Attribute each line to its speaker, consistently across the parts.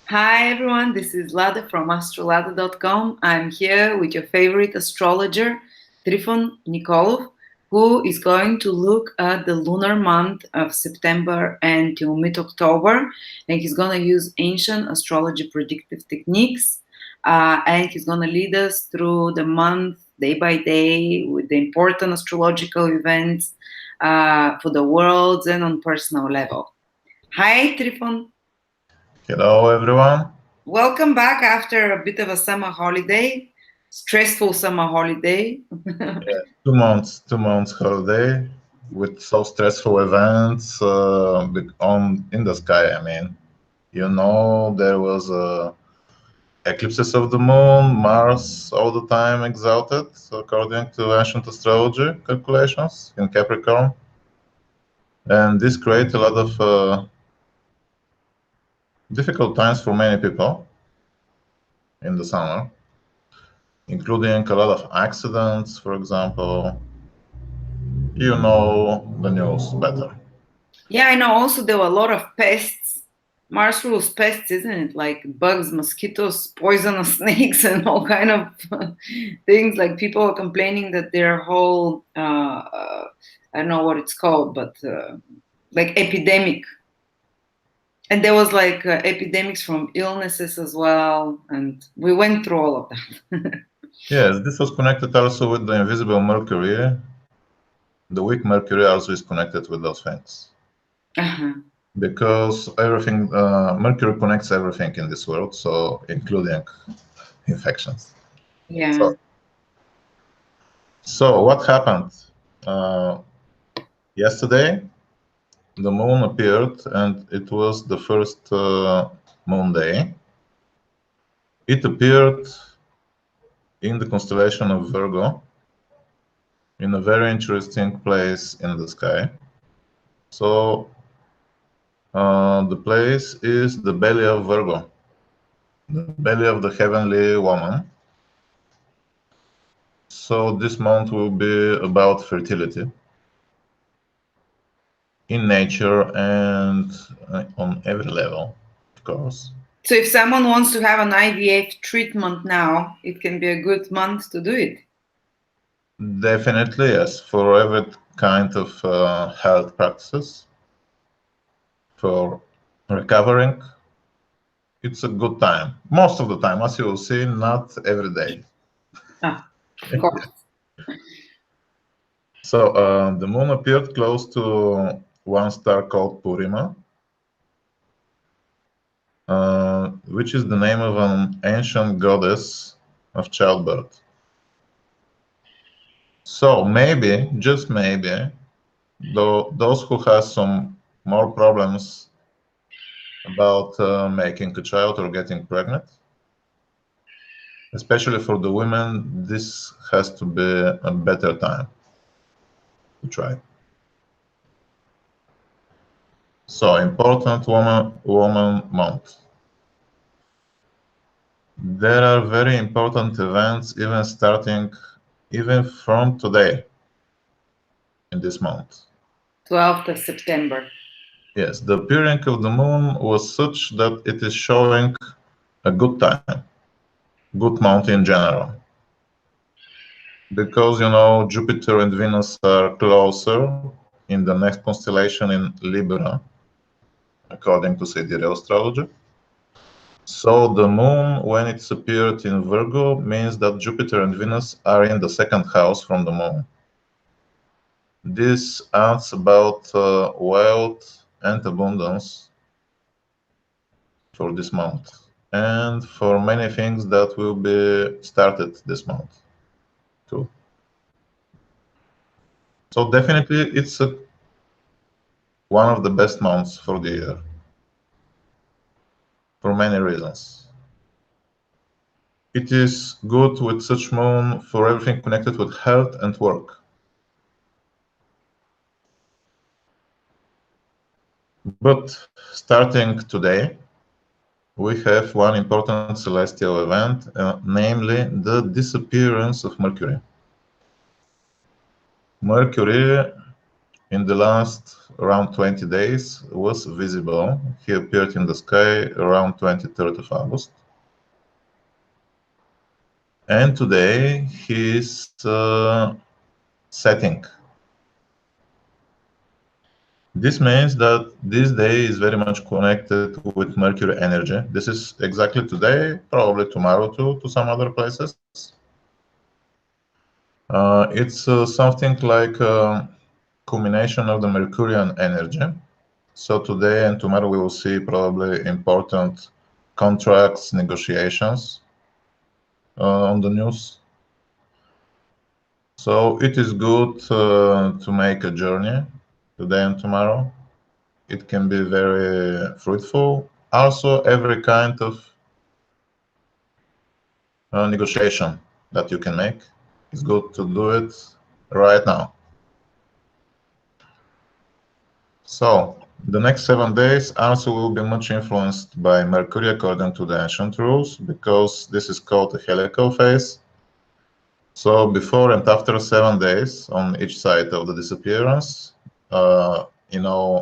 Speaker 1: Hi everyone, this is Lada from astrolada.com. I'm here with your favorite astrologer, Trifon Nikolov, who is going to look at the lunar month of September until mid-October. And he's going to use ancient astrology predictive techniques. And he's going to lead us through the month, day by day, with the important astrological events for the world and on personal level. Hi, Trifon.
Speaker 2: Hello, everyone.
Speaker 1: Welcome back after a bit of a summer holiday, stressful summer holiday.
Speaker 2: Yeah, 2 months holiday with so stressful events on in the sky. I mean, there was eclipses of the moon, Mars all the time exalted, according to ancient astrology calculations in Capricorn, and this creates a lot of difficult times for many people in the summer, including a lot of accidents, for example. You know the news better.
Speaker 1: Yeah, I know also there were a lot of pests. Mars rules pests, isn't it? Like bugs, mosquitoes, poisonous snakes, and all kind of things. Like people are complaining that their whole, I don't know what it's called, but like epidemic. And there was like epidemics from illnesses as well. And we went through all of that.
Speaker 2: Yes, this was connected also with the invisible Mercury. The weak Mercury also is connected with those things.
Speaker 1: Uh-huh.
Speaker 2: Because everything, Mercury connects everything in this world, so including infections.
Speaker 1: Yeah.
Speaker 2: So what happened? Yesterday, the moon appeared, and it was the first moon day. It appeared in the constellation of Virgo, in a very interesting place in the sky. So the place is the belly of Virgo, the belly of the heavenly woman. So this month will be about fertility in nature and on every level, of course.
Speaker 1: So if someone wants to have an IVF treatment now, it can be a good month to do it.
Speaker 2: Definitely, yes, for every kind of health practices, for recovering, it's a good time. Most of the time, as you will see, not every day.
Speaker 1: Ah, of course.
Speaker 2: So the moon appeared close to one star called Purima, which is the name of an ancient goddess of childbirth. So maybe, just maybe, those who have some more problems about making a child or getting pregnant, especially for the women, this has to be a better time to try. So important woman month. There are very important events even starting even from today in this month.
Speaker 1: 12th of September.
Speaker 2: Yes, the appearing of the moon was such that it is showing a good time, good month in general. Because, Jupiter and Venus are closer in the next constellation in Libra, according to sidereal astrology. So the moon, when it's appeared in Virgo, means that Jupiter and Venus are in the second house from the moon. This adds about wealth and abundance for this month, and for many things that will be started this month too. So definitely it's one of the best months for the year for many reasons. It is good with such moon for everything connected with health and work. But starting today, we have one important celestial event, namely the disappearance of Mercury. Mercury in the last around 20 days was visible. He appeared in the sky around 23rd of August. And today he is setting. This means that this day is very much connected with Mercury energy. This is exactly today, probably tomorrow too, to some other places. It's something like a combination of the Mercurian energy. So today and tomorrow we will see probably important contracts, negotiations on the news. So it is good to make a journey today and tomorrow. It can be very fruitful. Also, every kind of negotiation that you can make, it's good to do it right now. So the next 7 days also will be much influenced by Mercury according to the ancient rules, because this is called the heliacal phase. So before and after 7 days on each side of the disappearance,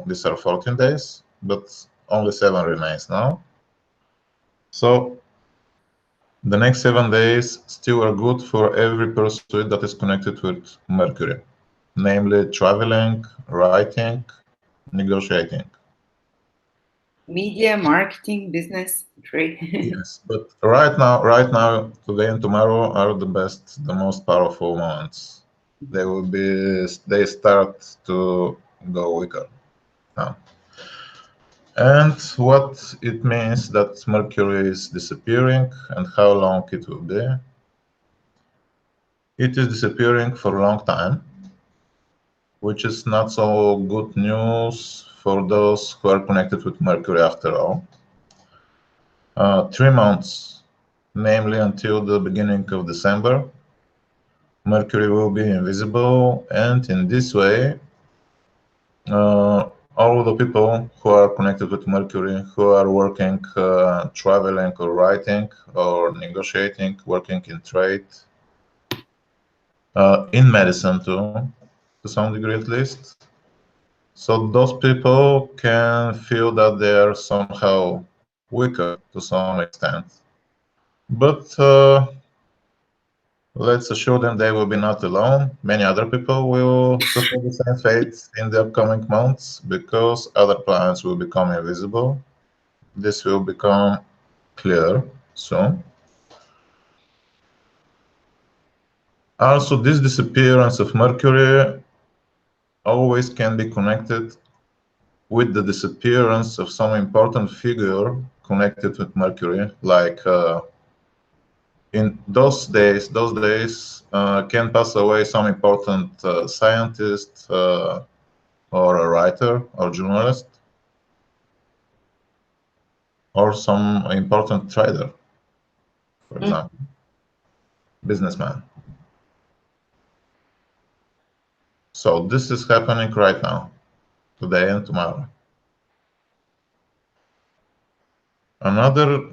Speaker 2: these are 14 days, but only 7 remains now. So the next 7 days still are good for every pursuit that is connected with Mercury, namely traveling, writing, negotiating.
Speaker 1: Media, marketing, business, trade.
Speaker 2: Yes, but right now, today and tomorrow are the most powerful moments. They start to go weaker now. And what it means that Mercury is disappearing and how long it will be. It is disappearing for a long time, which is not so good news for those who are connected with Mercury after all. 3 months, namely until the beginning of December, Mercury will be invisible, and in this way, all the people who are connected with Mercury, who are working, traveling, or writing, or negotiating, working in trade, in medicine too, to some degree at least. So those people can feel that they are somehow weaker to some extent. But let's assure them they will be not alone. Many other people will suffer the same fate in the upcoming months because other planets will become invisible. This will become clear soon. Also, this disappearance of Mercury always can be connected with the disappearance of some important figure connected with Mercury, like in those days can pass away some important scientist or a writer or journalist or some important trader, for example, businessman. So this is happening right now, today and tomorrow. Another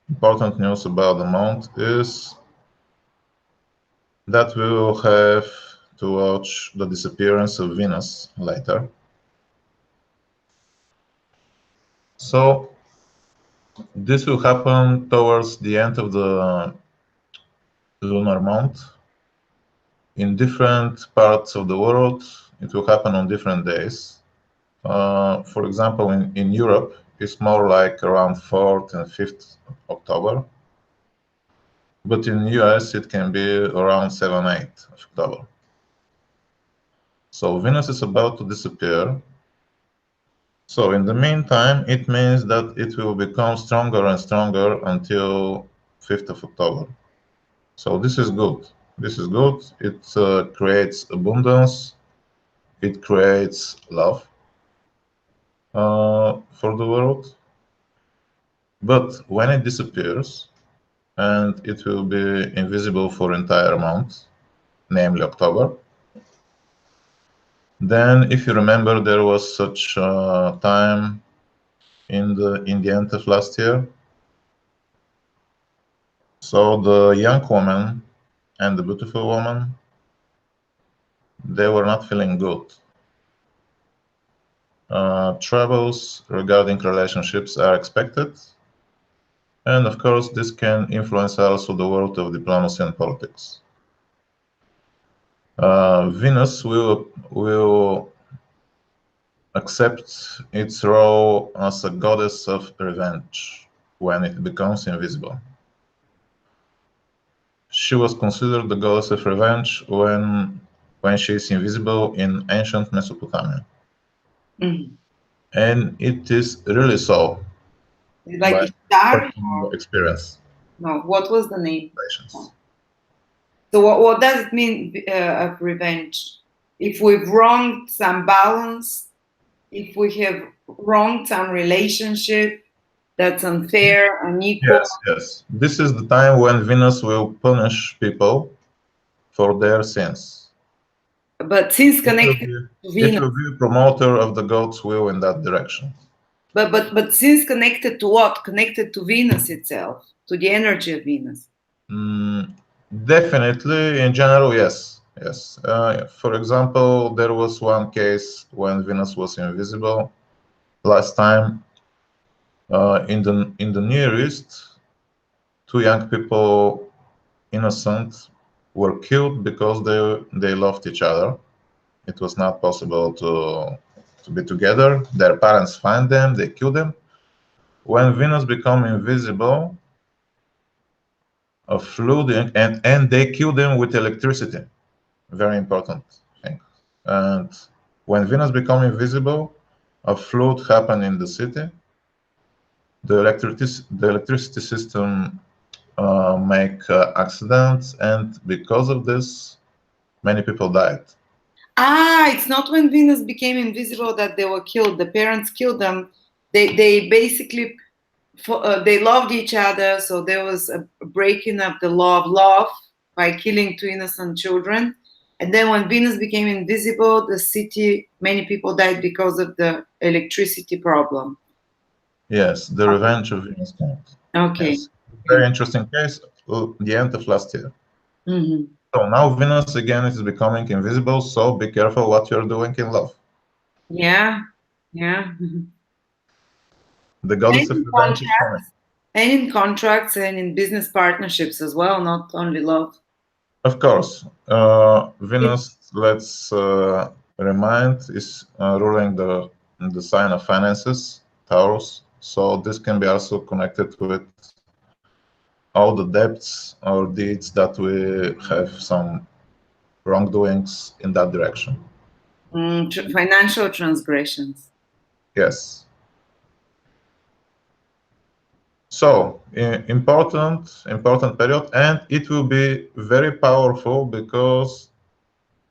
Speaker 2: important news about the month is that we will have to watch the disappearance of Venus later. So this will happen towards the end of the lunar month. In different parts of the world, it will happen on different days. For example, in Europe, it's more like around 4th and 5th October. But in the US, it can be around 7th, 8th of October. So Venus is about to disappear. So in the meantime, it means that it will become stronger and stronger until 5th of October. So this is good. This is good. It creates abundance. It creates love for the world. But when it disappears, and it will be invisible for entire month, namely October, then if you remember, there was such a time in the end of last year. So the young woman and the beautiful woman they were not feeling good. Troubles regarding relationships are expected, and of course this can influence also the world of diplomacy and politics. Venus will accept its role as a goddess of revenge when it becomes invisible. She was considered the goddess of revenge when she is invisible in ancient Mesopotamia.
Speaker 1: Mhm.
Speaker 2: And it is really so
Speaker 1: Like
Speaker 2: by
Speaker 1: Ishtar?
Speaker 2: personal experience.
Speaker 1: No, what was the name? So what does it mean of revenge? If we've wronged some balance, if we have wronged some relationship that's unfair, unequal.
Speaker 2: Yes. This is the time when Venus will punish people for their sins.
Speaker 1: But since connected to
Speaker 2: It
Speaker 1: Venus.
Speaker 2: will be a promoter of the God's will in that direction.
Speaker 1: But since connected to what? Connected to Venus itself, to the energy of Venus.
Speaker 2: Definitely, in general, yes. Yes. For example, there was one case when Venus was invisible last time in the Near East. Two young people, innocent, were killed because they loved each other. It was not possible to be together. Their parents find them, they kill them. When Venus become invisible, a flood and they kill them with electricity. Very important thing. And when Venus become invisible, a flood happened in the city. The electricity system make accidents, and because of this, many people died.
Speaker 1: It's not when Venus became invisible that they were killed. The parents killed them. They basically they loved each other, so there was a breaking of the law of love by killing two innocent children. And then when Venus became invisible, the city, many people died because of the electricity problem.
Speaker 2: Yes, the revenge of Venus comes.
Speaker 1: Okay.
Speaker 2: Yes, very interesting case. The end of last year.
Speaker 1: Mm-hmm.
Speaker 2: So now Venus again is becoming invisible. So be careful what you're doing in love.
Speaker 1: Yeah.
Speaker 2: The goddess
Speaker 1: And
Speaker 2: of
Speaker 1: in
Speaker 2: revenge is coming.
Speaker 1: contracts, and in business partnerships as well, not only love.
Speaker 2: Of course, Venus, let's remind, is ruling the sign of finances, Taurus. So this can be also connected with all the debts or deeds that we have some wrongdoings in that direction.
Speaker 1: Financial transgressions.
Speaker 2: Yes. So important period, and it will be very powerful because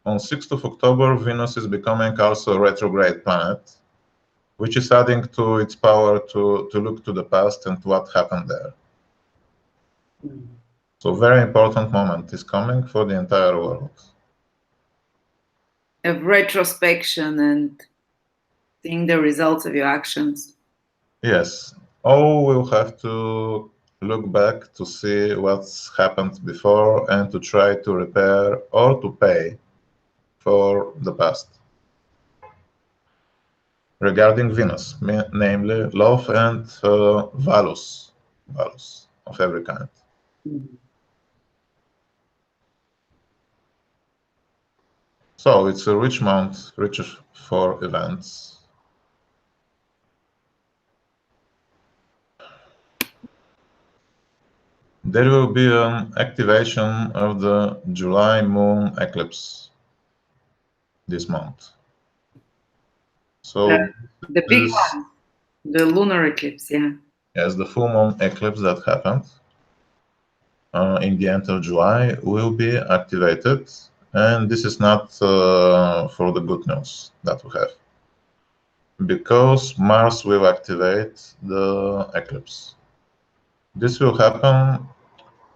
Speaker 2: on 6th of October, Venus is becoming also a retrograde planet, which is adding to its power to look to the past and what happened there. So very important moment is coming for the entire world.
Speaker 1: Of retrospection and seeing the results of your actions.
Speaker 2: Yes, all will have to look back to see what's happened before and to try to repair or to pay for the past. Regarding Venus, namely love and values of every kind. So it's a rich month, rich for events. There will be an activation of the July moon eclipse this month. So
Speaker 1: The big one, the lunar eclipse, yeah.
Speaker 2: Yes, the full moon eclipse that happened in the end of July will be activated, and this is not for the good news that we have, because Mars will activate the eclipse. This will happen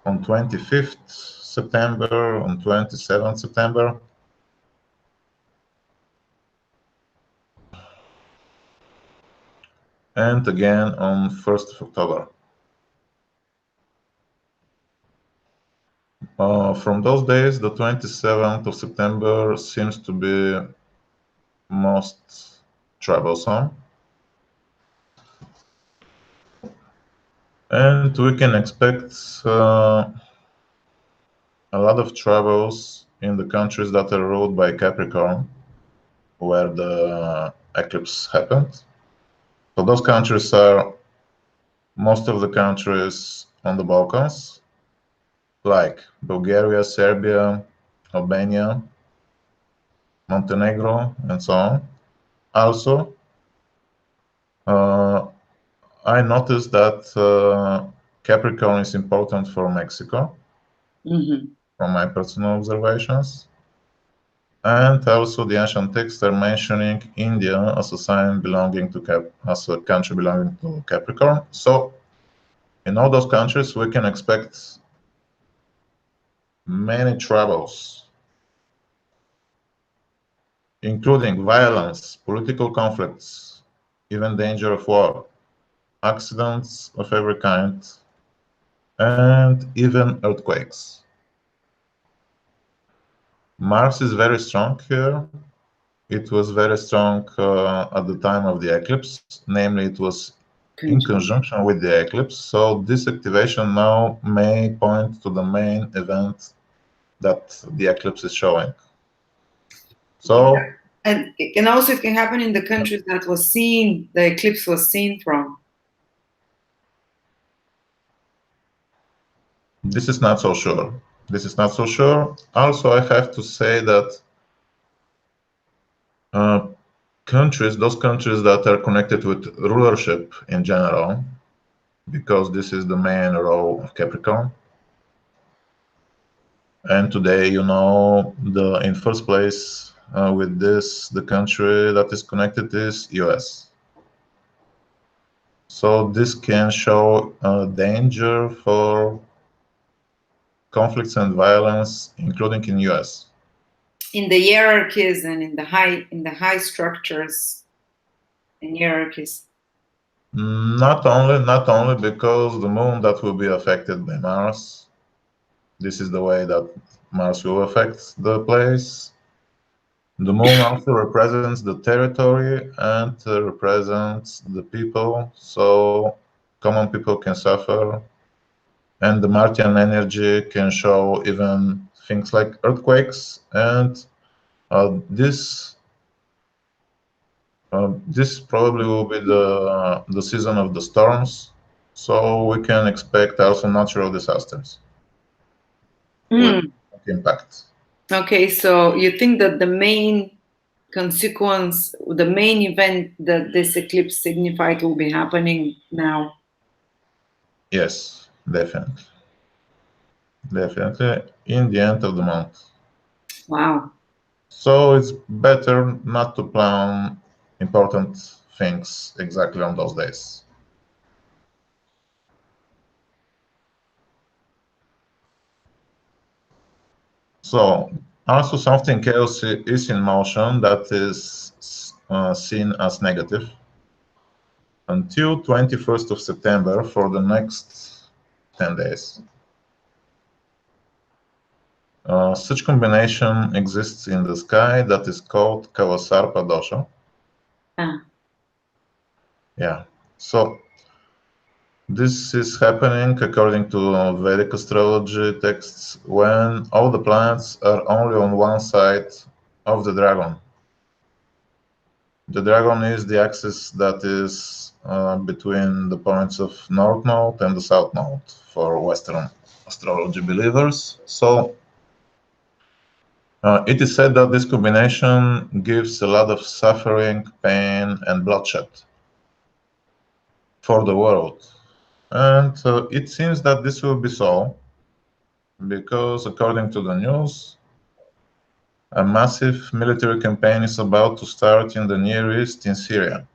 Speaker 2: on 25th September, on 27th September. And again on 1st of October. From those days, the 27th of September seems to be most troublesome. And we can expect a lot of troubles in the countries that are ruled by Capricorn, where the eclipse happened. So those countries are most of the countries on the Balkans, like Bulgaria, Serbia, Albania, Montenegro, and so on. Also, I noticed that Capricorn is important for Mexico, from my personal observations. And also the ancient texts are mentioning India as a sign belonging to as a country belonging to Capricorn. So in all those countries, we can expect many troubles, including violence, political conflicts, even danger of war, accidents of every kind, and even earthquakes. Mars is very strong here. It was very strong at the time of the eclipse, namely it was in conjunction with the eclipse. So this activation now may point to the main event that the eclipse is showing. So,
Speaker 1: and also it can happen in the countries that the eclipse was seen from.
Speaker 2: this is not so sure. This is not so sure. Also, I have to say that those countries that are connected with rulership in general, because this is the main role of Capricorn. And today, in first place with this, the country that is connected is US. So this can show danger for conflicts and violence, including in US.
Speaker 1: In the hierarchies and in the high structures and hierarchies.
Speaker 2: Not only because the moon that will be affected by Mars. This is the way that Mars will affect the place. The moon also represents the territory and represents the people, so common people can suffer. And the Martian energy can show even things like earthquakes, and this probably will be the season of the storms, so we can expect also natural disasters with impact.
Speaker 1: Okay, so you think that the main consequence, the main event that this eclipse signified will be happening now?
Speaker 2: Yes, definitely in the end of the month.
Speaker 1: Wow.
Speaker 2: So it's better not to plan important things exactly on those days. So also something else is in motion that is seen as negative until 21st of September for the next 10 days. Such combination exists in the sky that is called Kavasarpa dosha. Yeah. So this is happening according to Vedic astrology texts when all the planets are only on one side of the dragon. The dragon is the axis that is between the points of North Node and the South Node for Western astrology believers. So it is said that this combination gives a lot of suffering, pain, and bloodshed for the world. And it seems that this will be so, because according to the news, a massive military campaign is about to start in the Near East in Syria,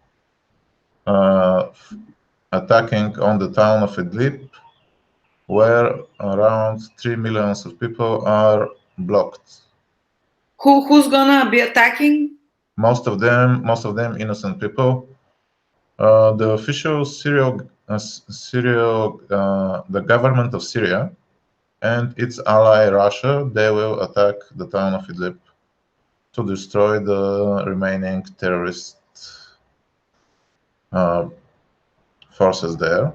Speaker 2: attacking on the town of Idlib, where around 3 million of people are blocked.
Speaker 1: Who's gonna be attacking?
Speaker 2: Most of them innocent people. The official the government of Syria and its ally Russia, they will attack the town of Idlib to destroy the remaining terrorist forces there.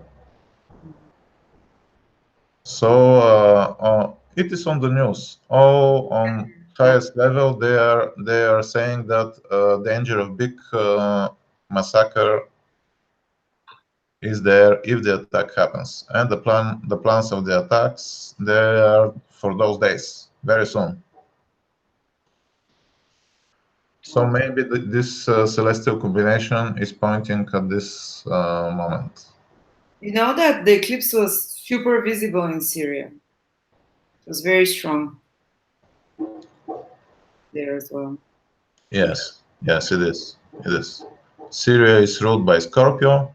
Speaker 2: So it is on the news. All on highest level, they are saying that danger of big massacre is there if the attack happens, and the plans of the attacks, they are for those days, very soon. So maybe this celestial combination is pointing at this moment.
Speaker 1: You know that the eclipse was super visible in Syria. It was very strong there as well.
Speaker 2: Yes, yes, it is. It is. Syria is ruled by Scorpio,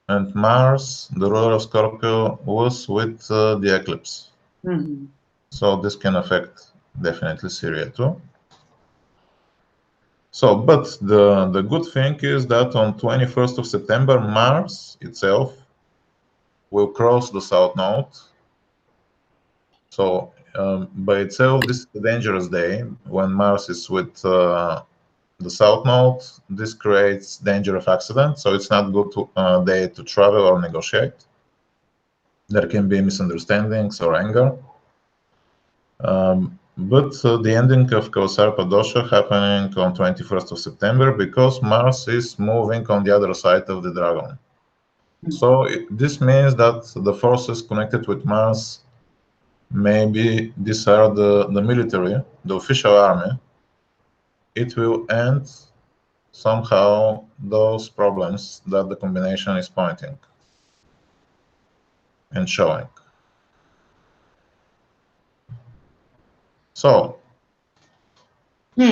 Speaker 2: and Mars, the ruler of Scorpio, was with the eclipse.
Speaker 1: Mm-hmm.
Speaker 2: So this can affect definitely Syria too. So, but the good thing is that on 21st of September, Mars itself will cross the South Node. So by itself, this is a dangerous day when Mars is with the South Node. This creates danger of accident, so it's not good day to travel or negotiate. There can be misunderstandings or anger. But the ending of Kawasarpa Dosha happening on 21st of September because Mars is moving on the other side of the dragon. So this means that the forces connected with Mars, maybe these are the military, the official army. It will end somehow those problems that the combination is pointing and showing. So
Speaker 1: I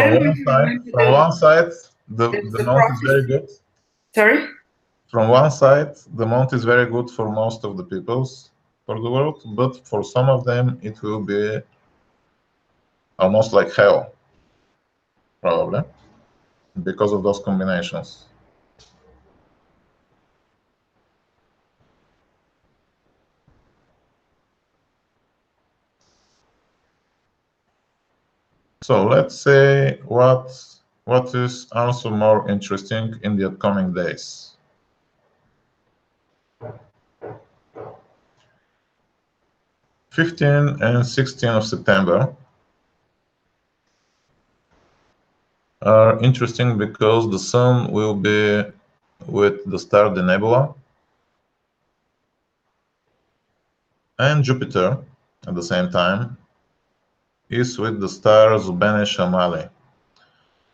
Speaker 1: don't know if you remember
Speaker 2: from one side, the
Speaker 1: the
Speaker 2: month is very
Speaker 1: prophecy.
Speaker 2: good.
Speaker 1: Sorry?
Speaker 2: From one side, the month is very good for most of the peoples for the world, but for some of them, it will be almost like hell, probably, because of those combinations. So let's say what is also more interesting in the upcoming days. 15 and 16 of September are interesting because the Sun will be with the star the Nebula and Jupiter at the same time is with the star Zubene Shamali.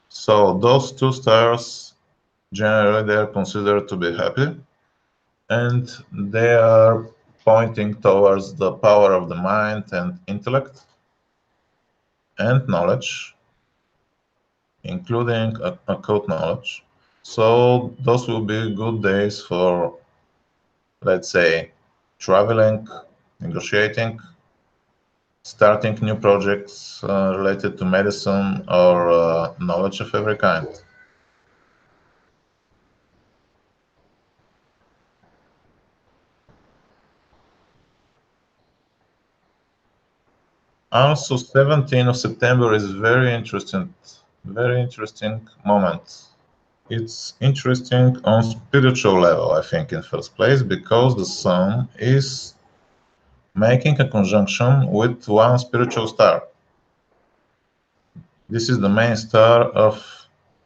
Speaker 2: So those two stars generally they are considered to be happy, and they are pointing towards the power of the mind and intellect and knowledge, including occult knowledge. So those will be good days for, let's say, traveling, negotiating, starting new projects related to medicine or knowledge of every kind. Also, 17th of September is very interesting moment. It's interesting on spiritual level, I think, in first place, because the Sun is making a conjunction with one spiritual star. This is the main star of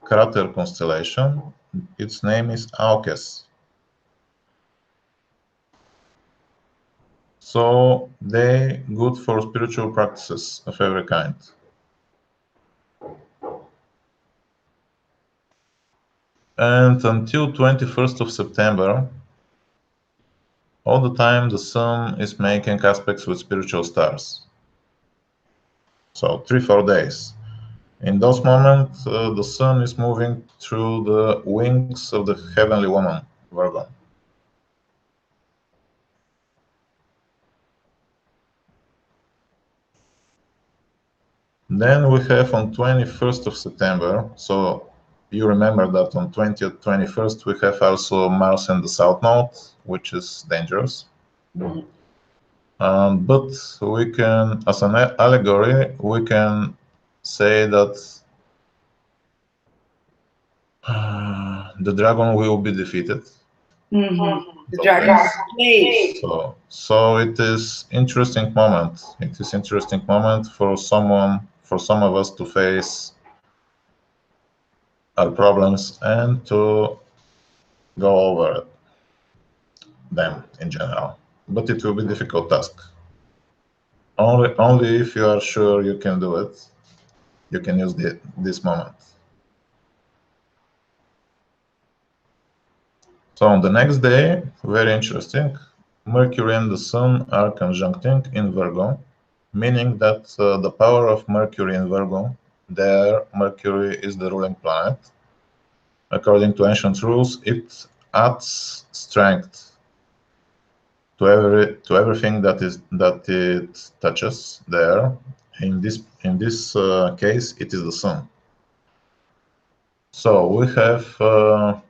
Speaker 2: Crater constellation. Its name is Aukes. So they good for spiritual practices of every kind. And until 21st of September, all the time the Sun is making aspects with spiritual stars. So 3-4 days. In those moments, the Sun is moving through the wings of the heavenly woman, Virgo. Then we have on 21st of September, so you remember that on 20th, 21st, we have also Mars in the South Node, which is dangerous.
Speaker 1: Mm-hmm.
Speaker 2: But we can, as an allegory, we can say that the dragon will be defeated.
Speaker 1: The dragon plays.
Speaker 2: So it is interesting moment. It is interesting moment for someone, for some of us to face our problems and to go over them in general. But it will be a difficult task. Only if you are sure you can do it, you can use this moment. So on the next day, very interesting, Mercury and the Sun are conjuncting in Virgo, meaning that the power of Mercury in Virgo, there Mercury is the ruling planet. According to ancient rules, it adds strength to everything that it touches there. In this case, it is the Sun. So we have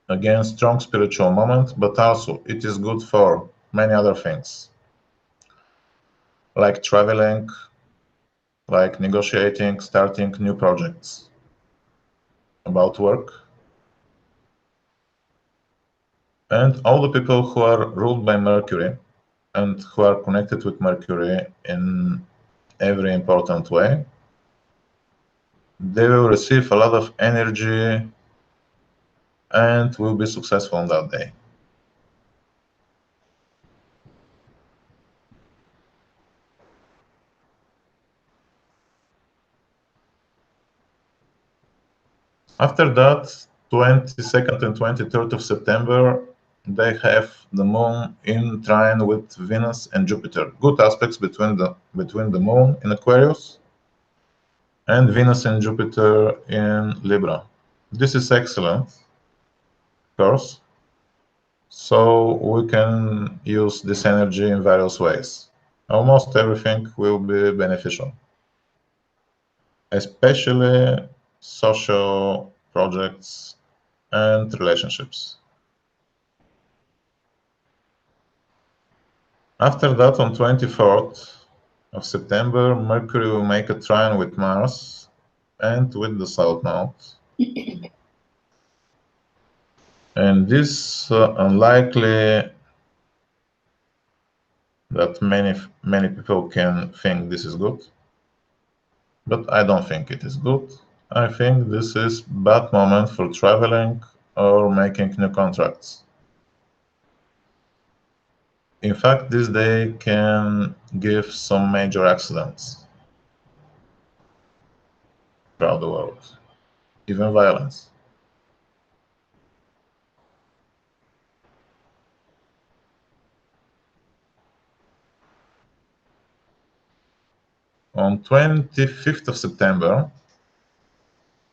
Speaker 2: again strong spiritual moment, but also it is good for many other things, like traveling, like negotiating, starting new projects, about work. And all the people who are ruled by Mercury and who are connected with Mercury in every important way, they will receive a lot of energy and will be successful on that day. After that, 22nd and 23rd of September, they have the moon in trine with Venus and Jupiter. Good aspects between the moon in Aquarius and Venus and Jupiter in Libra. This is excellent, of course. So we can use this energy in various ways. Almost everything will be beneficial, especially social projects and relationships. After that, on 24th of September, Mercury will make a trine with Mars and with the South Node. And this unlikely that many people can think this is good, but I don't think it is good. I think this is bad moment for traveling or making new contracts. In fact, this day can give some major accidents throughout the world, even violence. On 25th of September,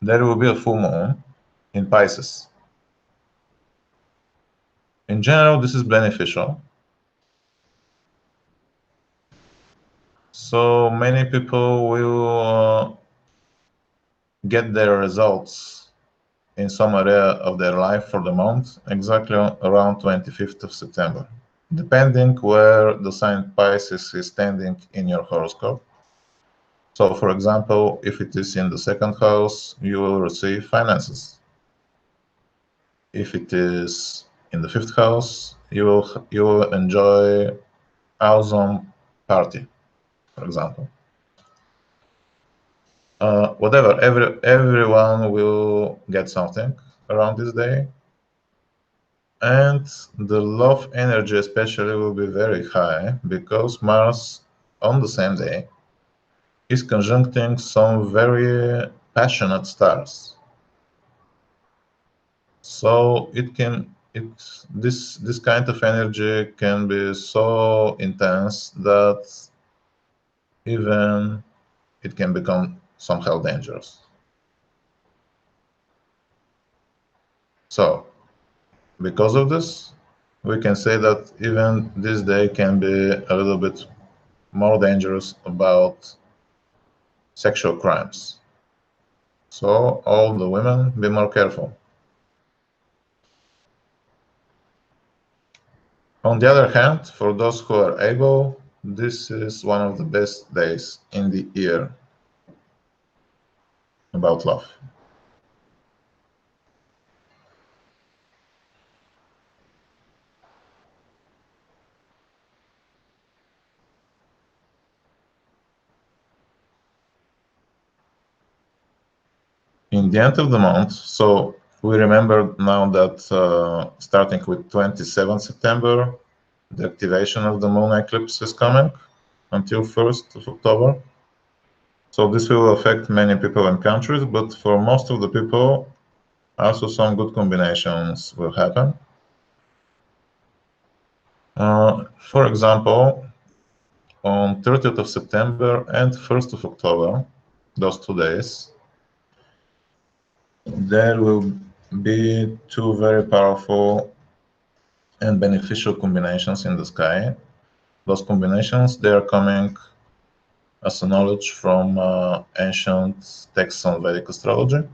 Speaker 2: there will be a full moon in Pisces. In general, this is beneficial. So many people will get their results in some area of their life for the month, exactly around 25th of September, depending where the sign Pisces is standing in your horoscope. So, for example, if it is in the second house, you will receive finances. If it is in the fifth house, you will enjoy awesome party, for example. Whatever, everyone will get something around this day, and the love energy especially will be very high because Mars on the same day is conjuncting some very passionate stars. So this kind of energy can be so intense that even it can become somehow dangerous. So because of this, we can say that even this day can be a little bit more dangerous about sexual crimes. So all the women, be more careful. On the other hand, for those who are able, this is one of the best days in the year about love. In the end of the month, so we remember now that starting with 27 September, the activation of the moon eclipse is coming until 1st of October. So this will affect many people and countries, but for most of the people, also some good combinations will happen. For example, on 30th of September and 1st of October, those 2 days, there will be two very powerful and beneficial combinations in the sky. Those combinations, they are coming as a knowledge from ancient texts on Vedic astrology.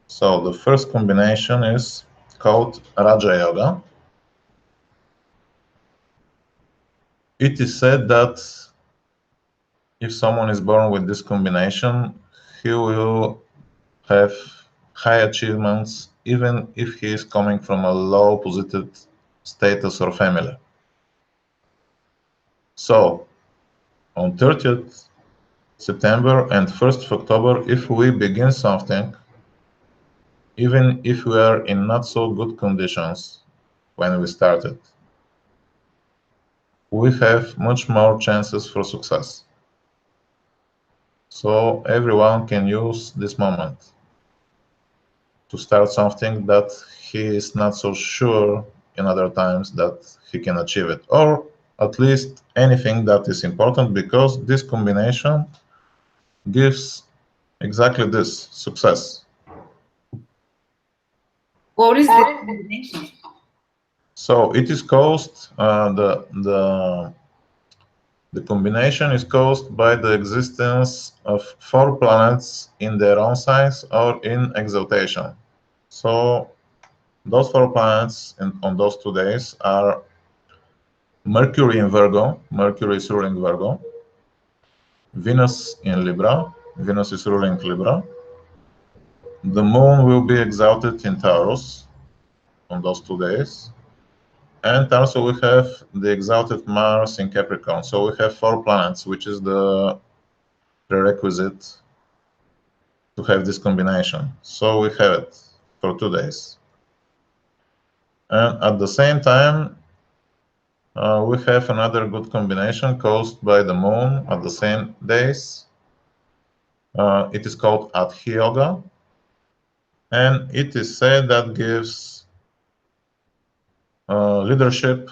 Speaker 2: So the first combination is called Raja Yoga. It is said that if someone is born with this combination, he will have high achievements even if he is coming from a low posited status or family. So on 30th September and 1st of October, if we begin something, even if we are in not so good conditions when we started, we have much more chances for success. So everyone can use this moment to start something that he is not so sure in other times that he can achieve it, or at least anything that is important, because this combination gives exactly this success.
Speaker 1: What is the combination?
Speaker 2: So it is caused the combination is caused by the existence of 4 planets in their own signs or in exaltation. So those 4 planets on those 2 days are Mercury in Virgo. Mercury is ruling Virgo. Venus in Libra. Venus is ruling Libra. The moon will be exalted in Taurus on those 2 days. And also we have the exalted Mars in Capricorn. So we have 4 planets, which is the prerequisite to have this combination. So we have it for 2 days. And at the same time, we have another good combination caused by the moon at the same days. It is called Adhi Yoga. And it is said that gives leadership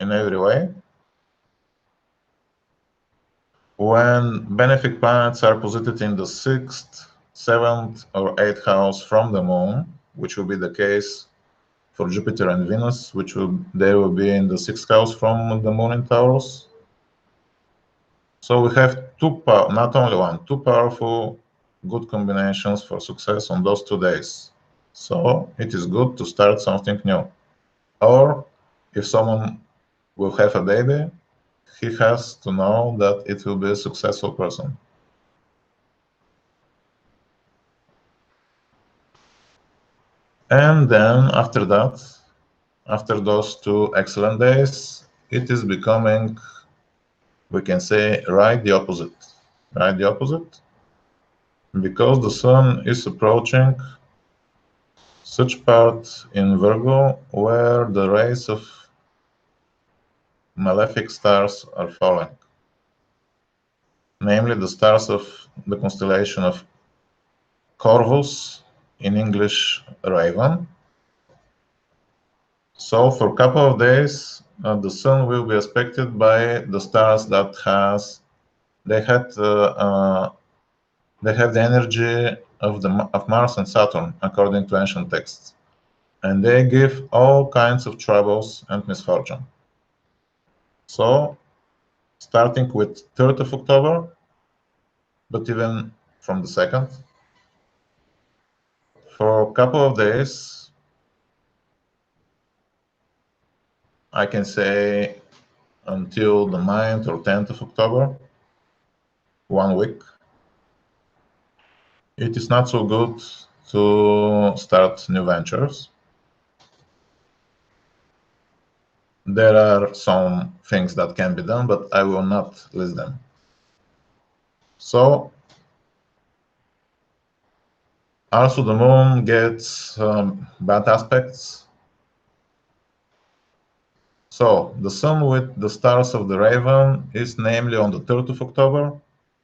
Speaker 2: in every way. When benefic planets are posited in the 6th, 7th, or 8th house from the moon, which will be the case for Jupiter and Venus, they will be in the 6th house from the moon in Taurus. So we have not only one, two powerful good combinations for success on those 2 days. So it is good to start something new. Or if someone will have a baby, he has to know that it will be a successful person. And then after that, after those 2 excellent days, it is becoming, we can say, right the opposite. Right the opposite. Because the sun is approaching such part in Virgo where the rays of malefic stars are falling, namely the stars of the constellation of Corvus, in English Raven. So for a couple of days, the sun will be aspected by the stars that they have the energy of Mars and Saturn, according to ancient texts, and they give all kinds of troubles and misfortune. So starting with 3rd of October, but even from the 2nd, for a couple of days, I can say until the 9th or 10th of October, 1 week. It is not so good to start new ventures. There are some things that can be done, but I will not list them. So also the moon gets bad aspects. So the sun with the stars of the Raven is namely on the 3rd of October,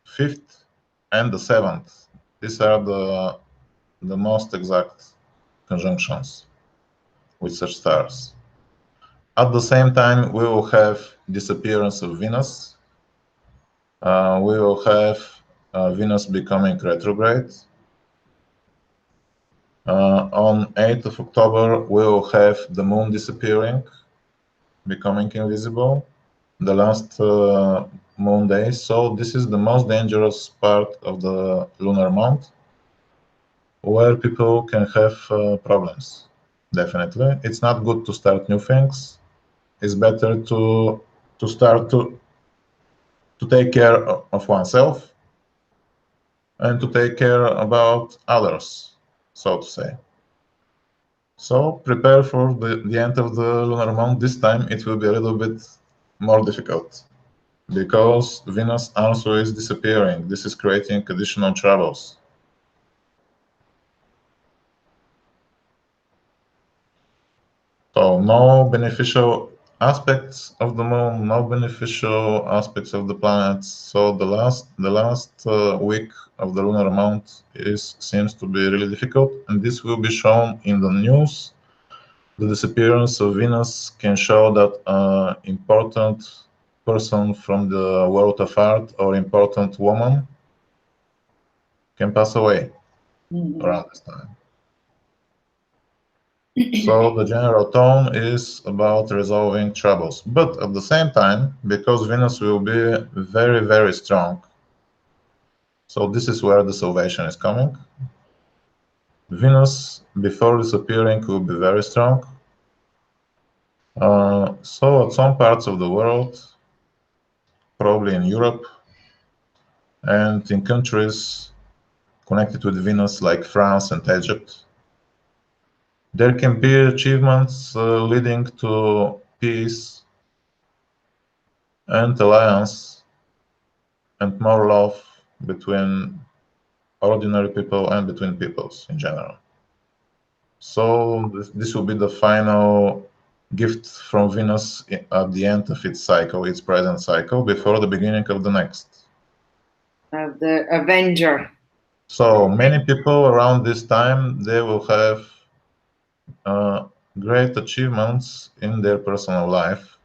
Speaker 2: 5th, and the 7th. These are the most exact conjunctions with such stars. At the same time, we will have disappearance of Venus. We will have Venus becoming retrograde. On 8th of October, we will have the moon disappearing, becoming invisible, the last moon day. So this is the most dangerous part of the lunar month, where people can have problems. Definitely, it's not good to start new things. It's better to start to take care of oneself and to take care about others, so to say. So prepare for the end of the lunar month. This time it will be a little bit more difficult because Venus also is disappearing. This is creating additional troubles. So no beneficial aspects of the moon, no beneficial aspects of the planets. So the last week of the lunar month seems to be really difficult, and this will be shown in the news. The disappearance of Venus can show that an important person from the world of art or important woman can pass away around this time. So the general tone is about resolving troubles. But at the same time, because Venus will be very, very strong, so this is where the salvation is coming. Venus, before disappearing, will be very strong. So at some parts of the world, probably in Europe, and in countries connected with Venus like France and Egypt, there can be achievements leading to peace and alliance and more love between ordinary people and between peoples in general. So this will be the final gift from Venus at the end of its cycle, its present cycle, before the beginning of the next.
Speaker 1: The Avenger.
Speaker 2: So many people around this time, they will have great achievements in their personal life,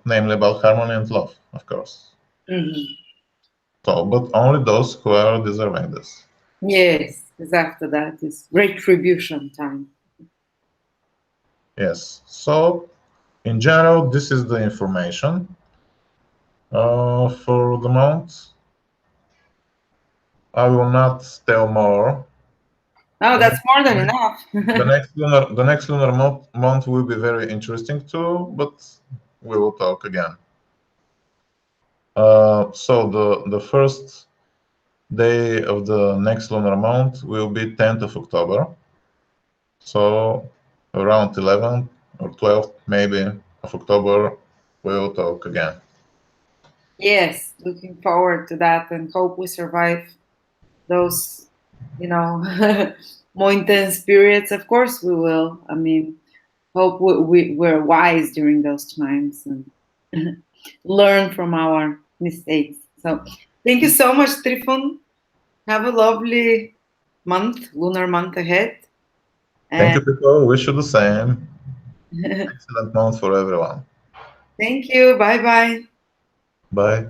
Speaker 2: namely about harmony and love, of course. So, but only those who are deserving this.
Speaker 1: Yes, because after that is retribution time.
Speaker 2: Yes. So, in general, this is the information for the month. I will not tell more.
Speaker 1: Oh, that's more than enough.
Speaker 2: The next lunar month will be very interesting too, but we will talk again. So the first day of the next lunar month will be 10th of October. So around 11th or 12th maybe of October, we'll talk again.
Speaker 1: Yes, looking forward to that and hope we survive those, more intense periods. Of course we will. I mean, hope we're wise during those times and learn from our mistakes. So thank you so much, Trifon. Have a lovely lunar month ahead.
Speaker 2: Thank you, people. Wish you the same. Excellent month for everyone.
Speaker 1: Thank you. Bye-bye.
Speaker 2: Bye.